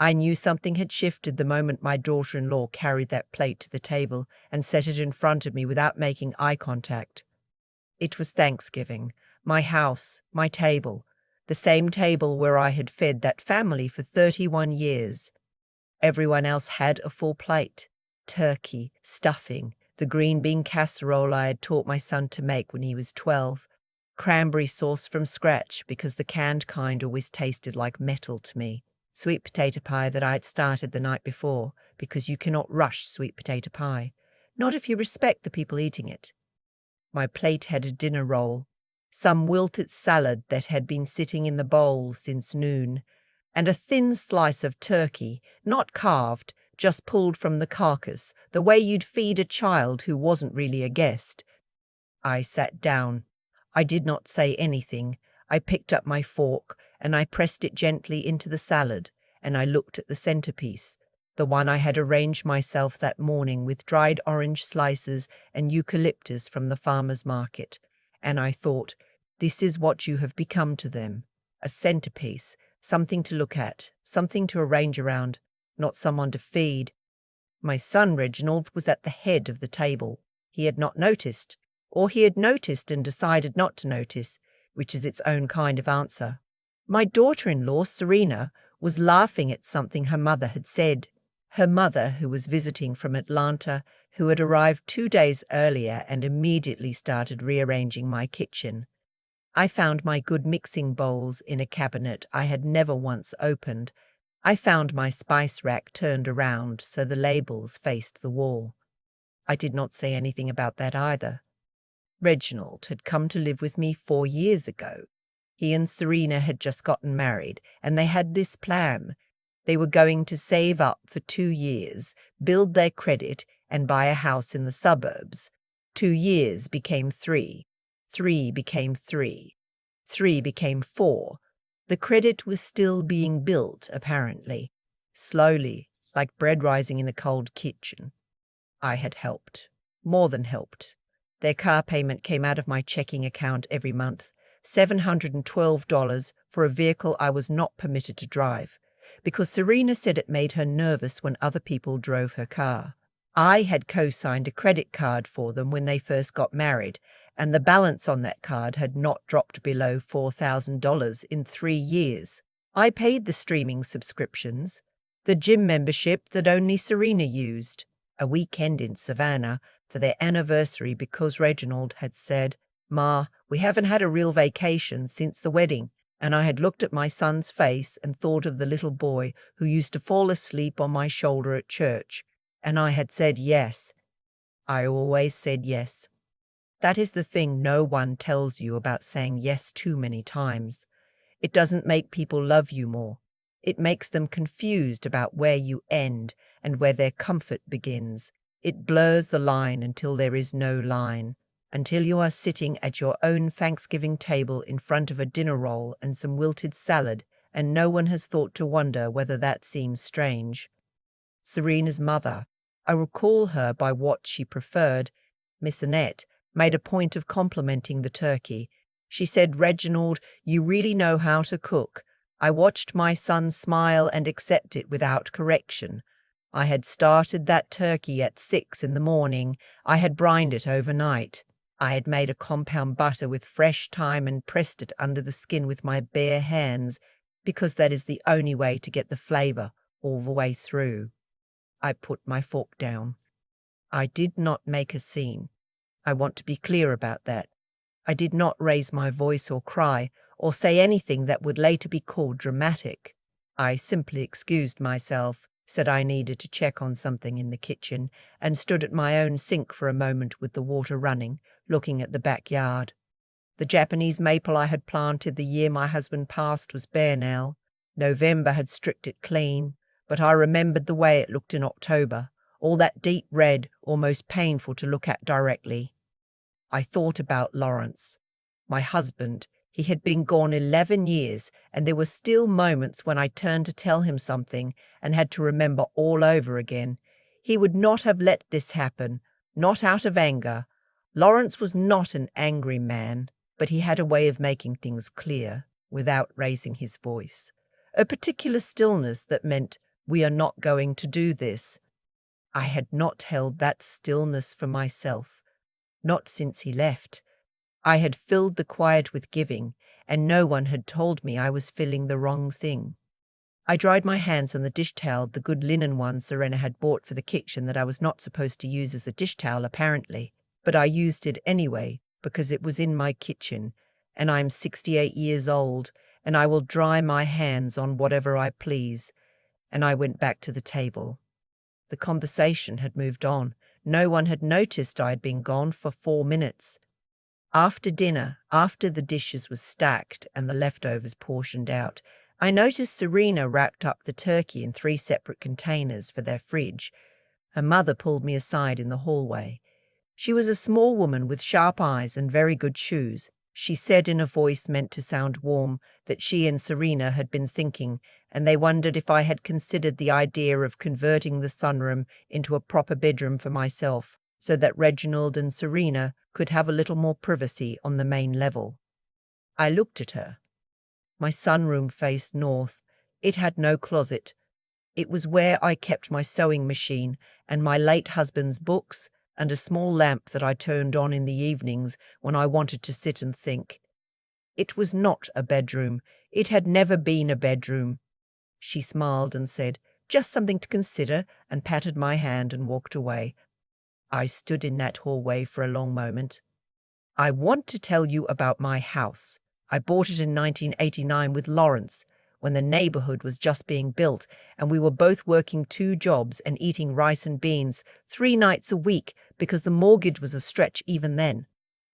I knew something had shifted the moment my daughter-in-law carried that plate to the table and set it in front of me without making eye contact. It was Thanksgiving, my house, my table, the same table where I had fed that family for 31 years. Everyone else had a full plate. Turkey, stuffing, the green bean casserole I had taught my son to make when he was 12, cranberry sauce from scratch because the canned kind always tasted like metal to me, sweet potato pie that I had started the night before because you cannot rush sweet potato pie, not if you respect the people eating it. My plate had a dinner roll, some wilted salad that had been sitting in the bowl since noon, and a thin slice of turkey, not carved, just pulled from the carcass, the way you'd feed a child who wasn't really a guest. I sat down. I did not say anything. I picked up my fork, and I pressed it gently into the salad, and I looked at the centerpiece, the one I had arranged myself that morning with dried orange slices and eucalyptus from the farmer's market, and I thought, this is what you have become to them, a centerpiece, something to look at, something to arrange around, not someone to feed. My son Reginald was at the head of the table. He had not noticed, or he had noticed and decided not to notice, which is its own kind of answer. My daughter-in-law, Serena, was laughing at something her mother had said. Her mother, who was visiting from Atlanta, who had arrived 2 days earlier and immediately started rearranging my kitchen. I found my good mixing bowls in a cabinet I had never once opened. I found my spice rack turned around so the labels faced the wall. I did not say anything about that either. Reginald had come to live with me 4 years ago. He and Serena had just gotten married, and they had this plan. They were going to save up for 2 years, build their credit, and buy a house in the suburbs. 2 years became 3. 3 became 3. 3 became 4. The credit was still being built, apparently. Slowly, like bread rising in the cold kitchen. I had helped. More than helped. Their car payment came out of my checking account every month, $712 for a vehicle I was not permitted to drive, because Serena said it made her nervous when other people drove her car. I had co-signed a credit card for them when they first got married, and the balance on that card had not dropped below $4,000 in 3 years. I paid the streaming subscriptions, the gym membership that only Serena used, a weekend in Savannah for their anniversary because Reginald had said, "Ma, we haven't had a real vacation since the wedding," and I had looked at my son's face and thought of the little boy who used to fall asleep on my shoulder at church, and I had said yes. I always said yes. That is the thing no one tells you about saying yes too many times. It doesn't make people love you more. It makes them confused about where you end and where their comfort begins. It blurs the line until there is no line, until you are sitting at your own Thanksgiving table in front of a dinner roll and some wilted salad, and no one has thought to wonder whether that seems strange. Serena's mother, I recall her by what she preferred, Miss Annette, made a point of complimenting the turkey. She said, "Reginald, you really know how to cook." I watched my son smile and accept it without correction. I had started that turkey at 6 in the morning. I had brined it overnight. I had made a compound butter with fresh thyme and pressed it under the skin with my bare hands, because that is the only way to get the flavor all the way through. I put my fork down. I did not make a scene. I want to be clear about that. I did not raise my voice or cry or say anything that would later be called dramatic. I simply excused myself, said I needed to check on something in the kitchen, and stood at my own sink for a moment with the water running, looking at the backyard. The Japanese maple I had planted the year my husband passed was bare now. November had stripped it clean, but I remembered the way it looked in October, all that deep red, almost painful to look at directly. I thought about Lawrence, my husband. He had been gone 11 years, and there were still moments when I turned to tell him something and had to remember all over again. He would not have let this happen, not out of anger. Lawrence was not an angry man, but he had a way of making things clear without raising his voice, a particular stillness that meant We are not going to do this. I had not held that stillness for myself, not since he left. I had filled the quiet with giving, and no one had told me I was filling the wrong thing. I dried my hands on the dish towel, the good linen one Serena had bought for the kitchen that I was not supposed to use as a dish towel apparently, but I used it anyway because it was in my kitchen, and I am 68 years old, and I will dry my hands on whatever I please, and I went back to the table. The conversation had moved on. No one had noticed I had been gone for 4 minutes. After dinner, after the dishes were stacked and the leftovers portioned out, I noticed Serena wrapped up the turkey in 3 separate containers for their fridge. Her mother pulled me aside in the hallway. She was a small woman with sharp eyes and very good shoes. She said in a voice meant to sound warm that she and Serena had been thinking, and they wondered if I had considered the idea of converting the sunroom into a proper bedroom for myself, so that Reginald and Serena could have a little more privacy on the main level. I looked at her. My sunroom faced north. It had no closet. It was where I kept my sewing machine and my late husband's books and a small lamp that I turned on in the evenings when I wanted to sit and think. It was not a bedroom. It had never been a bedroom. She smiled and said, "Just something to consider," and patted my hand and walked away. I stood in that hallway for a long moment. I want to tell you about my house. I bought it in 1989 with Lawrence, when the neighborhood was just being built, and we were both working 2 jobs and eating rice and beans 3 nights a week because the mortgage was a stretch even then.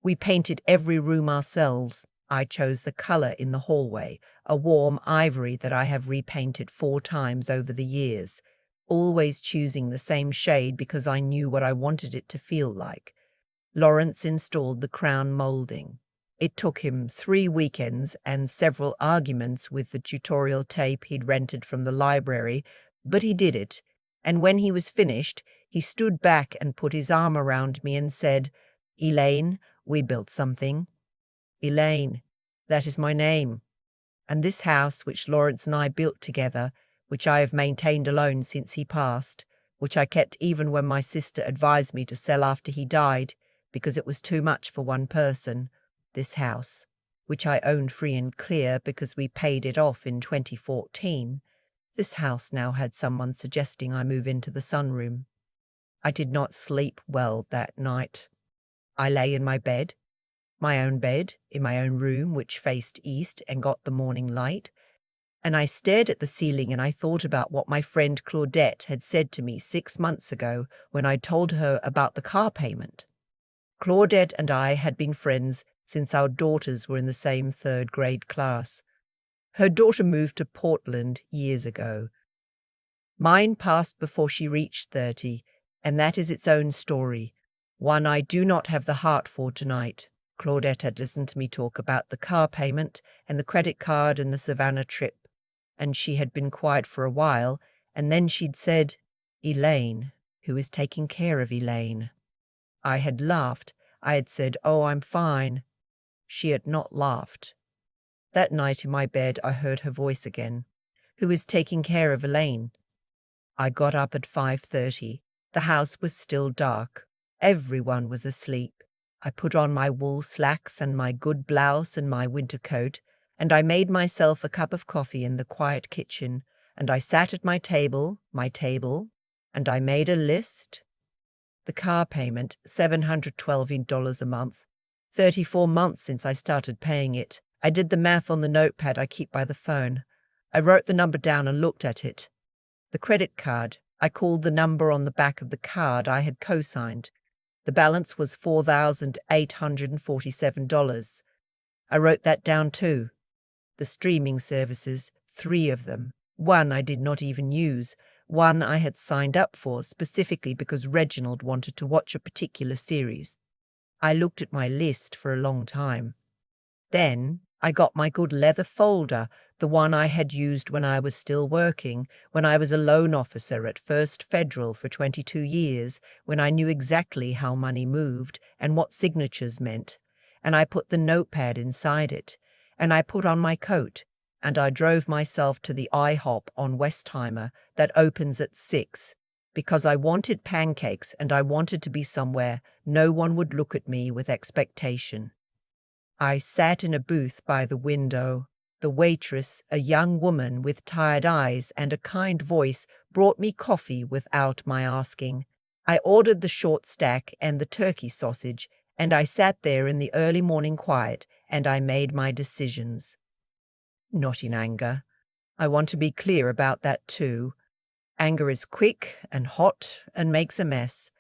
We painted every room ourselves. I chose the color in the hallway, a warm ivory that I have repainted 4 times over the years, always choosing the same shade because I knew what I wanted it to feel like. Lawrence installed the crown molding. It took him 3 weekends and several arguments with the tutorial tape he'd rented from the library, but he did it, and when he was finished, he stood back and put his arm around me and said, "Elaine, we built something." Elaine, that is my name. And this house, which Lawrence and I built together, which I have maintained alone since he passed, which I kept even when my sister advised me to sell after he died, because it was too much for one person, this house, which I owned free and clear because we paid it off in 2014, this house now had someone suggesting I move into the sunroom. I did not sleep well that night. I lay in my bed, my own bed, in my own room, which faced east and got the morning light, and I stared at the ceiling and I thought about what my friend Claudette had said to me 6 months ago when I told her about the car payment. Claudette and I had been friends since our daughters were in the same 3rd grade class. Her daughter moved to Portland years ago. Mine passed before she reached 30, and that is its own story, one I do not have the heart for tonight. Claudette had listened to me talk about the car payment and the credit card and the Savannah trip, and she had been quiet for a while, and then she'd said, "Elaine, who is taking care of Elaine?" I had laughed. I had said, "Oh, I'm fine." She had not laughed. That night in my bed I heard her voice again. "Who is taking care of Elaine?" I got up at 5:30. The house was still dark. Everyone was asleep. I put on my wool slacks and my good blouse and my winter coat, and I made myself a cup of coffee in the quiet kitchen, and I sat at my table, and I made a list. The car payment, $712 a month. 34 months since I started paying it. I did the math on the notepad I keep by the phone. I wrote the number down and looked at it. The credit card, I called the number on the back of the card I had co-signed. The balance was $4,847. I wrote that down too. The streaming services, 3 of them. One I did not even use. One I had signed up for specifically because Reginald wanted to watch a particular series. I looked at my list for a long time. Then I got my good leather folder, the one I had used when I was still working, when I was a loan officer at First Federal for 22 years, when I knew exactly how money moved and what signatures meant, and I put the notepad inside it, and I put on my coat, and I drove myself to the IHOP on Westheimer that opens at 6 because I wanted pancakes and I wanted to be somewhere no one would look at me with expectation. I sat in a booth by the window. The waitress, a young woman with tired eyes and a kind voice, brought me coffee without my asking. I ordered the short stack and the turkey sausage, and I sat there in the early morning quiet, and I made my decisions. Not in anger. I want to be clear about that too. Anger is quick and hot and makes a mess.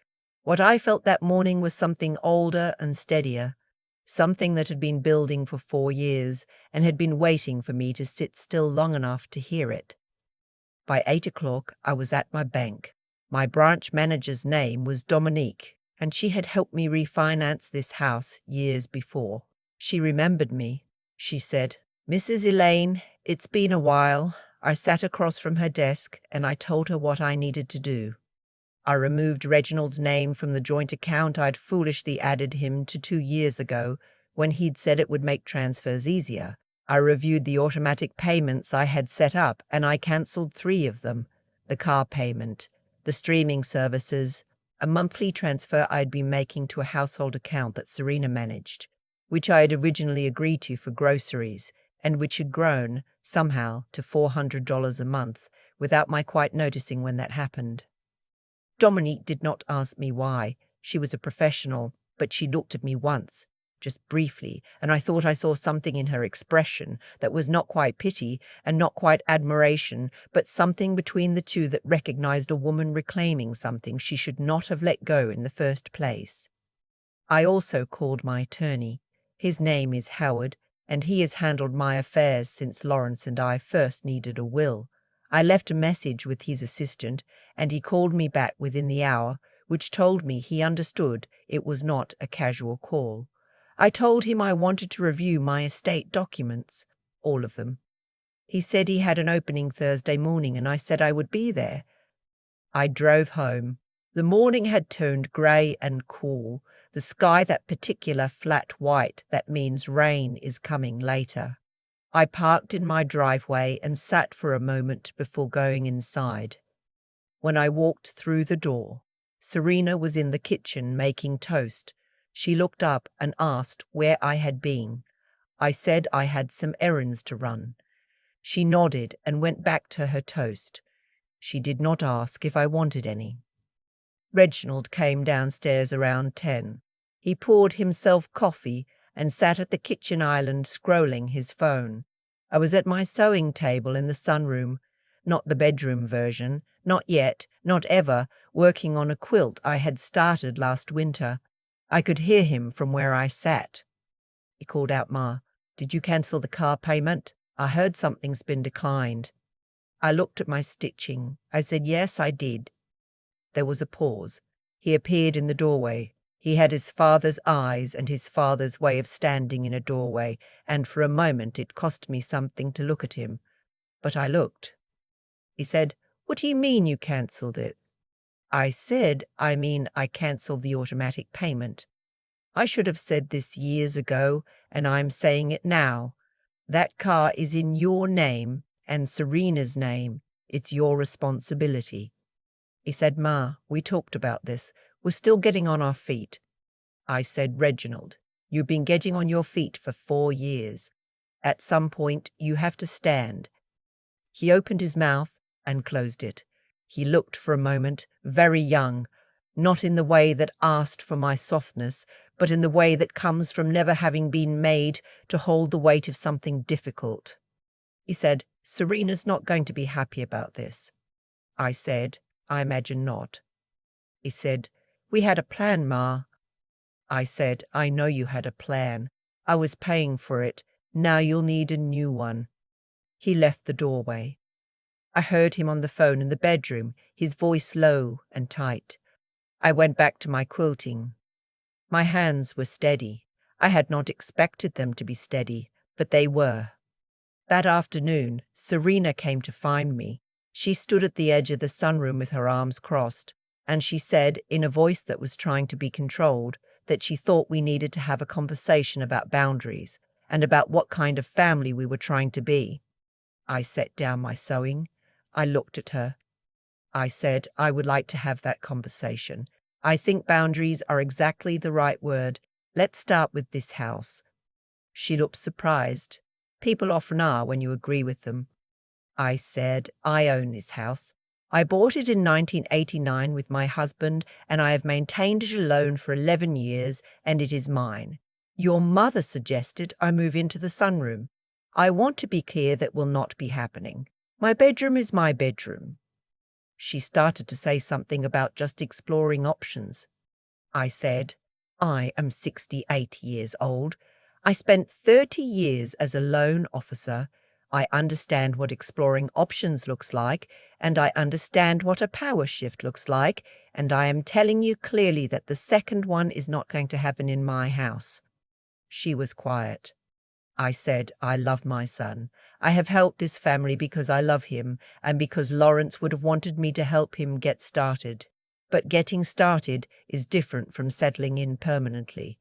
What I felt that morning was something older and steadier, something that had been building for 4 years and had been waiting for me to sit still long enough to hear it. By 8 o'clock, I was at my bank. My branch manager's name was Dominique, and she had helped me refinance this house years before. She remembered me. She said, "Mrs. Elaine, it's been a while." I sat across from her desk and I told her what I needed to do. I removed Reginald's name from the joint account I'd foolishly added him to 2 years ago when he'd said it would make transfers easier. I reviewed the automatic payments I had set up and I cancelled 3 of them: the car payment, the streaming services, a monthly transfer I'd been making to a household account that Serena managed, which I had originally agreed to for groceries, and which had grown, somehow, to $400 a month, without my quite noticing when that happened. Dominique did not ask me why. She was a professional, but she looked at me once, just briefly, and I thought I saw something in her expression that was not quite pity and not quite admiration, but something between the two that recognized a woman reclaiming something she should not have let go in the first place. I also called my attorney. His name is Howard, and he has handled my affairs since Lawrence and I first needed a will. I left a message with his assistant, and he called me back within the hour, which told me he understood it was not a casual call. I told him I wanted to review my estate documents, all of them. He said he had an opening Thursday morning, and I said I would be there. I drove home. The morning had turned grey and cool, the sky that particular flat white that means rain is coming later. I parked in my driveway and sat for a moment before going inside. When I walked through the door, Serena was in the kitchen making toast. She looked up and asked where I had been. I said I had some errands to run. She nodded and went back to her toast. She did not ask if I wanted any. Reginald came downstairs around 10. He poured himself coffee and sat at the kitchen island scrolling his phone. I was at my sewing table in the sunroom, not the bedroom version, not yet, not ever, working on a quilt I had started last winter. I could hear him from where I sat. He called out, "Ma, did you cancel the car payment? I heard something's been declined." I looked at my stitching. I said, "Yes, I did." There was a pause. He appeared in the doorway. He had his father's eyes and his father's way of standing in a doorway, and for a moment it cost me something to look at him. But I looked. He said, "What do you mean you cancelled it?" I said, "I mean I cancelled the automatic payment. I should have said this years ago, and I'm saying it now. That car is in your name and Serena's name. It's your responsibility." He said, "Ma, we talked about this. We're still getting on our feet." I said, "Reginald, you've been getting on your feet for 4 years. At some point, you have to stand." He opened his mouth and closed it. He looked for a moment very young, not in the way that asked for my softness, but in the way that comes from never having been made to hold the weight of something difficult. He said, "Serena's not going to be happy about this." I said, "I imagine not." He said, "We had a plan, Ma." I said, "I know you had a plan. I was paying for it. Now you'll need a new one." He left the doorway. I heard him on the phone in the bedroom, his voice low and tight. I went back to my quilting. My hands were steady. I had not expected them to be steady, but they were. That afternoon, Serena came to find me. She stood at the edge of the sunroom with her arms crossed, and she said, in a voice that was trying to be controlled, that she thought we needed to have a conversation about boundaries and about what kind of family we were trying to be. I set down my sewing. I looked at her. I said, I would like to have that conversation. I think boundaries are exactly the right word. Let's start with this house. She looked surprised. People often are when you agree with them. I said, I own this house. I bought it in 1989 with my husband, and I have maintained it alone for 11 years, and it is mine. Your mother suggested I move into the sunroom. I want to be clear that will not be happening. My bedroom is my bedroom. She started to say something about just exploring options. I said, I am 68 years old. I spent 30 years as a loan officer. I understand what exploring options looks like, and I understand what a power shift looks like, and I am telling you clearly that the second one is not going to happen in my house. She was quiet. I said, I love my son. I have helped this family because I love him and because Lawrence would have wanted me to help him get started. But getting started is different from settling in permanently.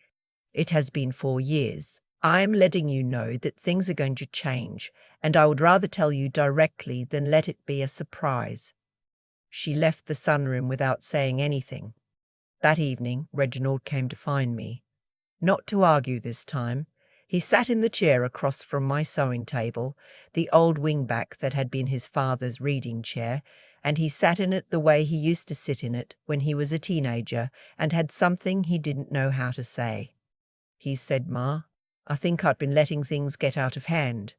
It has been 4 years. I am letting you know that things are going to change, and I would rather tell you directly than let it be a surprise. She left the sunroom without saying anything. That evening, Reginald came to find me. Not to argue this time. He sat in the chair across from my sewing table, the old wingback that had been his father's reading chair, and he sat in it the way he used to sit in it when he was a teenager and had something he didn't know how to say. He said, Ma, I think I've been letting things get out of hand.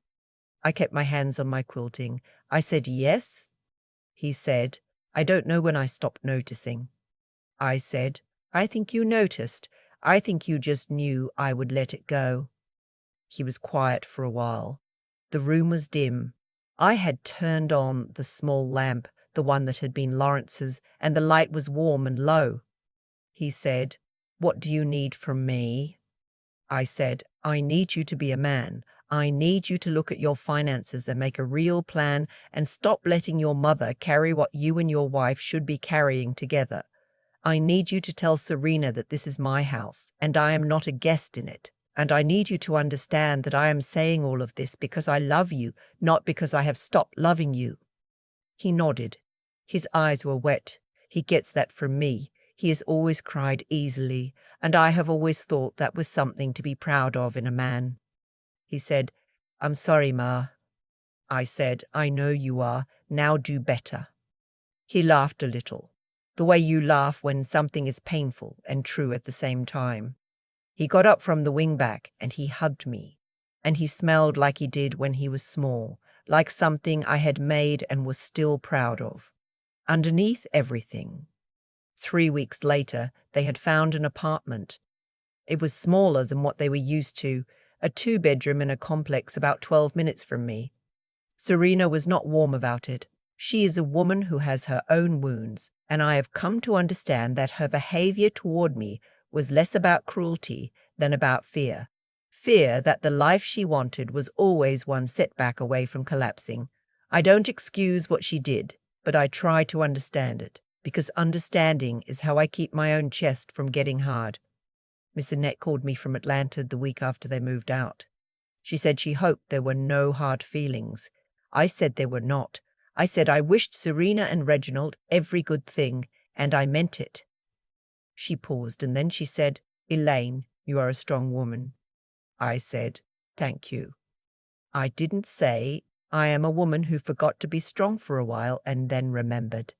I kept my hands on my quilting. I said, yes. He said, I don't know when I stopped noticing. I said, I think you noticed. I think you just knew I would let it go. He was quiet for a while. The room was dim. I had turned on the small lamp, the one that had been Lawrence's, and the light was warm and low. He said, What do you need from me? I said, I need you to be a man. I need you to look at your finances and make a real plan and stop letting your mother carry what you and your wife should be carrying together. I need you to tell Serena that this is my house, and I am not a guest in it. And I need you to understand that I am saying all of this because I love you, not because I have stopped loving you. He nodded. His eyes were wet. He gets that from me. He has always cried easily, and I have always thought that was something to be proud of in a man. He said, I'm sorry, Ma. I said, I know you are. Now do better. He laughed a little, the way you laugh when something is painful and true at the same time. He got up from the wingback and he hugged me, and he smelled like he did when he was small, like something I had made and was still proud of. Underneath everything. 3 weeks later, they had found an apartment. It was smaller than what they were used to, a 2-bedroom in a complex about 12 minutes from me. Serena was not warm about it. She is a woman who has her own wounds, and I have come to understand that her behavior toward me was less about cruelty than about fear. Fear that the life she wanted was always one setback away from collapsing. I don't excuse what she did, but I try to understand it, because understanding is how I keep my own chest from getting hard. Miss Annette called me from Atlanta the week after they moved out. She said she hoped there were no hard feelings. I said there were not. I said I wished Serena and Reginald every good thing, and I meant it. She paused, and then she said, Elaine, you are a strong woman. I said, thank you. I didn't say I am a woman who forgot to be strong for a while and then remembered.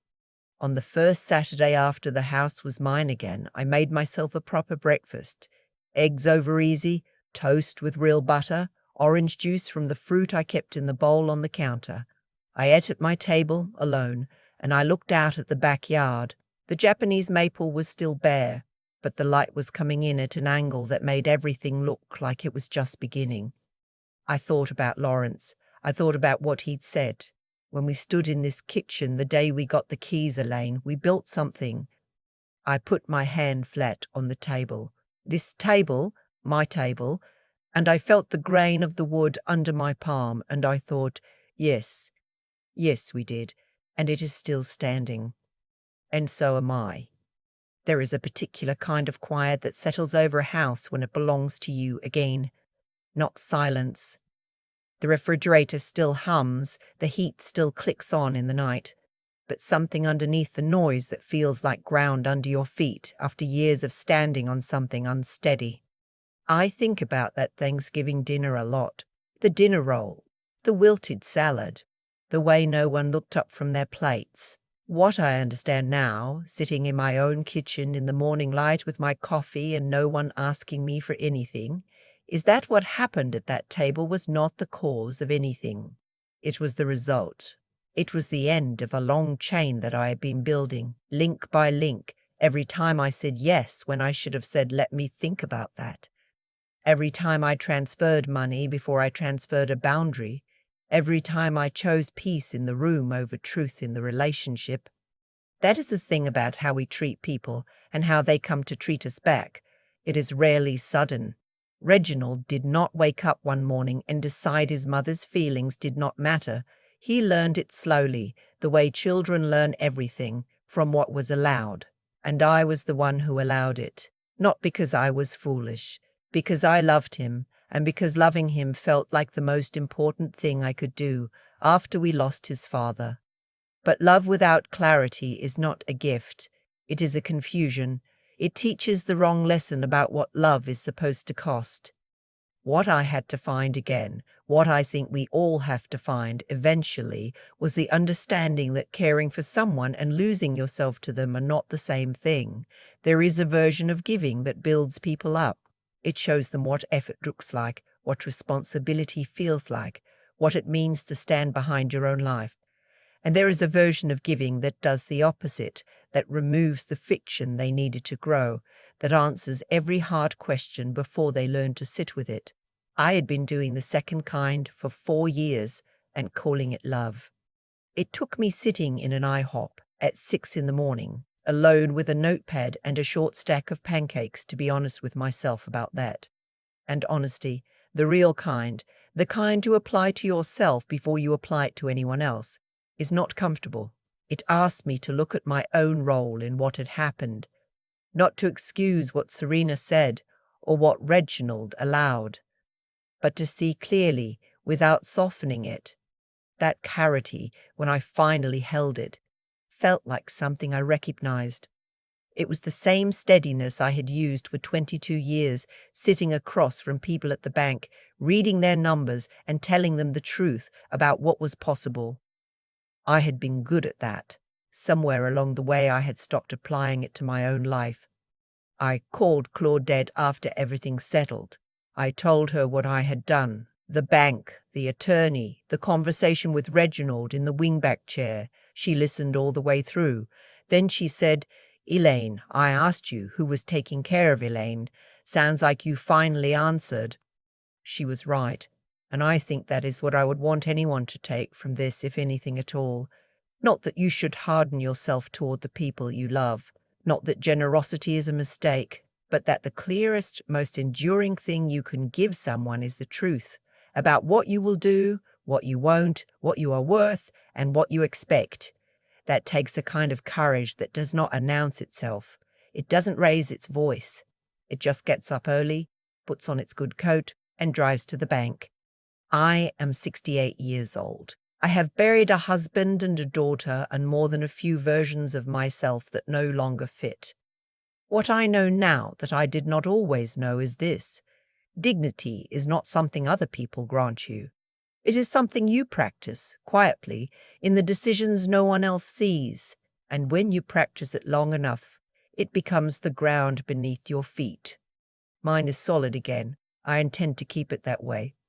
On the first Saturday after the house was mine again, I made myself a proper breakfast. Eggs over easy, toast with real butter, orange juice from the fruit I kept in the bowl on the counter. I ate at my table, alone, and I looked out at the backyard. The Japanese maple was still bare, but the light was coming in at an angle that made everything look like it was just beginning. I thought about Lawrence. I thought about what he'd said. When we stood in this kitchen the day we got the keys, Elaine, we built something. I put my hand flat on the table. This table, my table, and I felt the grain of the wood under my palm, and I thought, yes, we did, and it is still standing. And so am I. There is a particular kind of quiet that settles over a house when it belongs to you again. Not silence, The refrigerator still hums, the heat still clicks on in the night, but something underneath the noise that feels like ground under your feet after years of standing on something unsteady. I think about that Thanksgiving dinner a lot. The dinner roll, the wilted salad, the way no one looked up from their plates. What I understand now, sitting in my own kitchen in the morning light with my coffee and no one asking me for anything, is that what happened at that table was not the cause of anything. It was the result. It was the end of a long chain that I had been building, link by link, every time I said yes when I should have said, let me think about that. Every time I transferred money before I transferred a boundary, every time I chose peace in the room over truth in the relationship. That is the thing about how we treat people and how they come to treat us back. It is rarely sudden. Reginald did not wake up one morning and decide his mother's feelings did not matter. He learned it slowly, the way children learn everything, from what was allowed. And I was the one who allowed it, not because I was foolish, because I loved him, and because loving him felt like the most important thing I could do after we lost his father. But love without clarity is not a gift. It is a confusion. It teaches the wrong lesson about what love is supposed to cost. What I had to find again, what I think we all have to find eventually, was the understanding that caring for someone and losing yourself to them are not the same thing. There is a version of giving that builds people up. It shows them what effort looks like, what responsibility feels like, what it means to stand behind your own life. And there is a version of giving that does the opposite, that removes the fiction they needed to grow, that answers every hard question before they learn to sit with it. I had been doing the second kind for 4 years and calling it love. It took me sitting in an IHOP at 6 in the morning, alone with a notepad and a short stack of pancakes to be honest with myself about that. And honesty, the real kind, the kind to apply to yourself before you apply it to anyone else, is not comfortable. It asked me to look at my own role in what had happened, not to excuse what Serena said or what Reginald allowed, but to see clearly without softening it. That clarity, when I finally held it, felt like something I recognized. It was the same steadiness I had used for 22 years, sitting across from people at the bank, reading their numbers and telling them the truth about what was possible. I had been good at that. Somewhere along the way I had stopped applying it to my own life. I called Claudette after everything settled. I told her what I had done, the bank, the attorney, the conversation with Reginald in the wingback chair. She listened all the way through. Then she said, "Elaine, I asked you who was taking care of Elaine. Sounds like you finally answered." She was right, and I think that is what I would want anyone to take from this, if anything at all. Not that you should harden yourself toward the people you love, not that generosity is a mistake, but that the clearest, most enduring thing you can give someone is the truth about what you will do, what you won't, what you are worth, and what you expect. That takes a kind of courage that does not announce itself. It doesn't raise its voice. It just gets up early, puts on its good coat, and drives to the bank. I am 68 years old. I have buried a husband and a daughter and more than a few versions of myself that no longer fit. What I know now that I did not always know is this: dignity is not something other people grant you. It is something you practice, quietly, in the decisions no one else sees, and when you practice it long enough, it becomes the ground beneath your feet. Mine is solid again. I intend to keep it that way.